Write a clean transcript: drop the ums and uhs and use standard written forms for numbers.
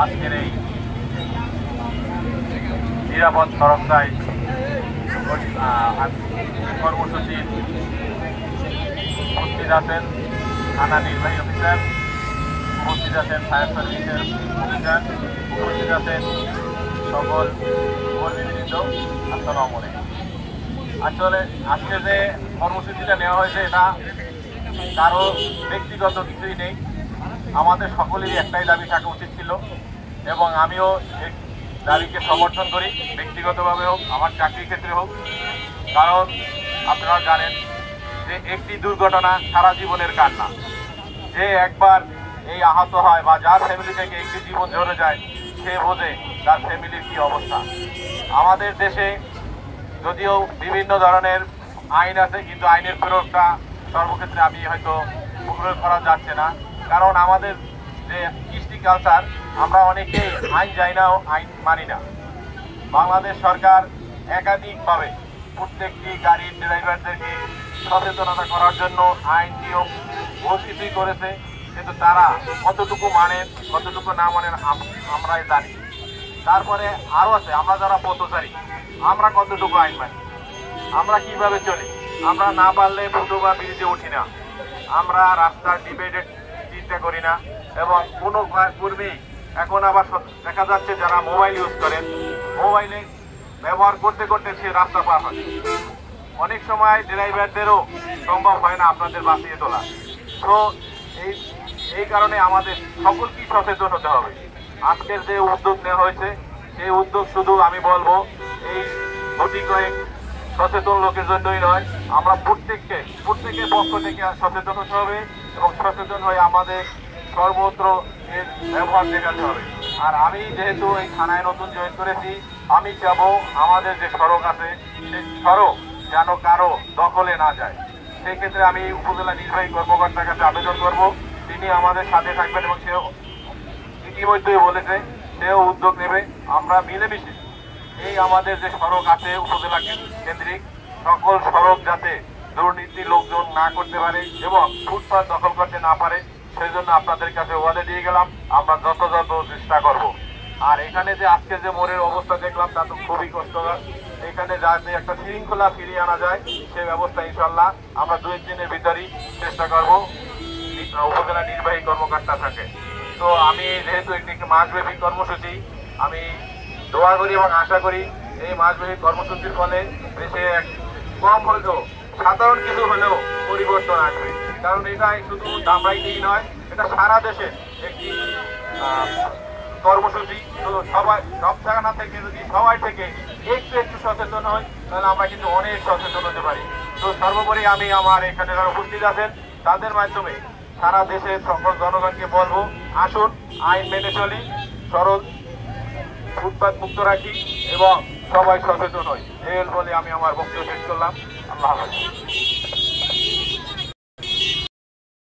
আজকের এই নিরাপদ সড়কটায় কর্মসূচির উপস্থিত আছেন থানা নির্বাহী অফিসার, উপস্থিত আছেন ফায়ার সার্ভিসের অফিসার, উপস্থিত আছেন সকল কর্মীবৃন্দ। আসসালামু আলাইকুম। আসলে আজকে যে কর্মসূচিটা নেওয়া হয়েছে এটা কারো ব্যক্তিগত কিছুই নেই, আমাদের সকলেরই একটাই দাবি থাকা উচিত ছিল এবং আমিও এই দাবিকে সমর্থন করি, ব্যক্তিগতভাবে হোক আমার চাকরির ক্ষেত্রে হোক। কারণ আপনারা জানেন যে একটি দুর্ঘটনা সারা জীবনের কান্না। যে একবার এই আহত হয় বা যার ফ্যামিলি থেকে একটি জীবন ঝরে যায় সে বোঝে তার ফ্যামিলির কী অবস্থা। আমাদের দেশে যদিও বিভিন্ন ধরনের আইন আছে, কিন্তু আইনের প্রয়োগটা সর্বক্ষেত্রে আমি হয়তো প্রয়োগ করা যাচ্ছে না। কারণ আমাদের যে কৃষ্টি কালচার, আমরা অনেকেই আইন জানি না ও আইন মানি না। বাংলাদেশ সরকার একাধিকভাবে প্রত্যেকটি গাড়ির ড্রাইভারদেরকে সচেতনতা করার জন্য আইন নিয়ম বহু কিছুই করেছে, কিন্তু তারা কতটুকু মানেন কতটুকু না মানেন আমরাই জানি। তারপরে আরও আছে আমরা যারা পথচারী, আমরা কতটুকু আইন মানি, আমরা কিভাবে চলি। আমরা না পারলে পূর্ব বা ব্রিজে উঠি না, আমরা রাস্তার ডিভাইডেড চিন্তা করি না। এবং কোনো কর্মী এখন আবার দেখা যাচ্ছে যারা মোবাইল ইউজ করেন, মোবাইলে ব্যবহার করতে করতে সে রাস্তা পার হয়। অনেক সময় ড্রাইভারদেরও সম্ভব হয় না আপনাদের বাঁচিয়ে তোলা। তো এই কারণে আমাদের সকলকেই সচেতন হতে হবে। আজকের যে উদ্যোগ নেওয়া হয়েছে সেই উদ্যোগ শুধু আমি বলবো এই গুটি কয়েক সচেতন লোকের জন্যই নয়, আমরা প্রত্যেকের পক্ষ থেকে সচেতন হতে হবে এবং সচেতন হয়ে আমাদের সর্বত্র এর ব্যবহার দেখাতে হবে। আর আমি যেহেতু এই থানায় নতুন জয়েন করেছি, আমি চাবো আমাদের যে সড়ক আছে সেই সড়ক যেন কারো দখলে না যায়। সেই ক্ষেত্রে আমি উপজেলা নির্বাহী কর্মকর্তার কাছে আবেদন করব, তিনি আমাদের সাথে থাকবেন এবং সেও ইতিমধ্যেই বলেছে সেও উদ্যোগ নেবে। আমরা মিলেমিশে এই আমাদের যে সড়ক আছে উপজেলা কেন্দ্রিক সকল সড়ক যাতে দুর্নীতি লোকজন না করতে পারে এবং ফুটপাত দখল করতে না পারে, সেই জন্য আপনাদের কাছে ওয়াদা দিয়ে গেলাম আমরা যথাযথ চেষ্টা করব। আর এখানে যে আজকে যে মোড়ের অবস্থা দেখলাম তা তো খুবই কষ্টকর। এখানে যাতে একটা শৃঙ্খলা ফিরিয়ে আনা যায় সেই ব্যবস্থা ইনশাল্লাহ আমরা 2 দিনের ভিতরেই চেষ্টা করব উপজেলা নির্বাহী কর্মকর্তা থাকে। তো আমি যেহেতু একটি মাসব্যাপী কর্মসূচি, আমি দোয়া করি এবং আশা করি এই মাসব্যাপী কর্মসূচির ফলে দেশে কম হলেও সাধারণ কিছু হলেও পরিবর্তন আসবে। কারণ এটা শুধু ধামরাইতেই নয়, এটা সারা দেশে একটি কর্মসূচি। তো সবাই সব জায়গা থেকে যদি সবাই থেকে একটু সচেতন হয় তাহলে আমরা কিন্তু অনেক সচেতন হতে পারি। তো সর্বোপরি আমি আমার এখানে যারা উপস্থিত আছেন তাদের মাধ্যমে সারা দেশের সকল জনগণকে বলবো, আসুন আইন মেনে চলি, সড়ক ফুটপাত মুক্ত রাখি এবং সবাই সচেতন হই। এই বলে আমি আমার বক্তব্য শেষ করলাম। আল্লাহ হাফেজ।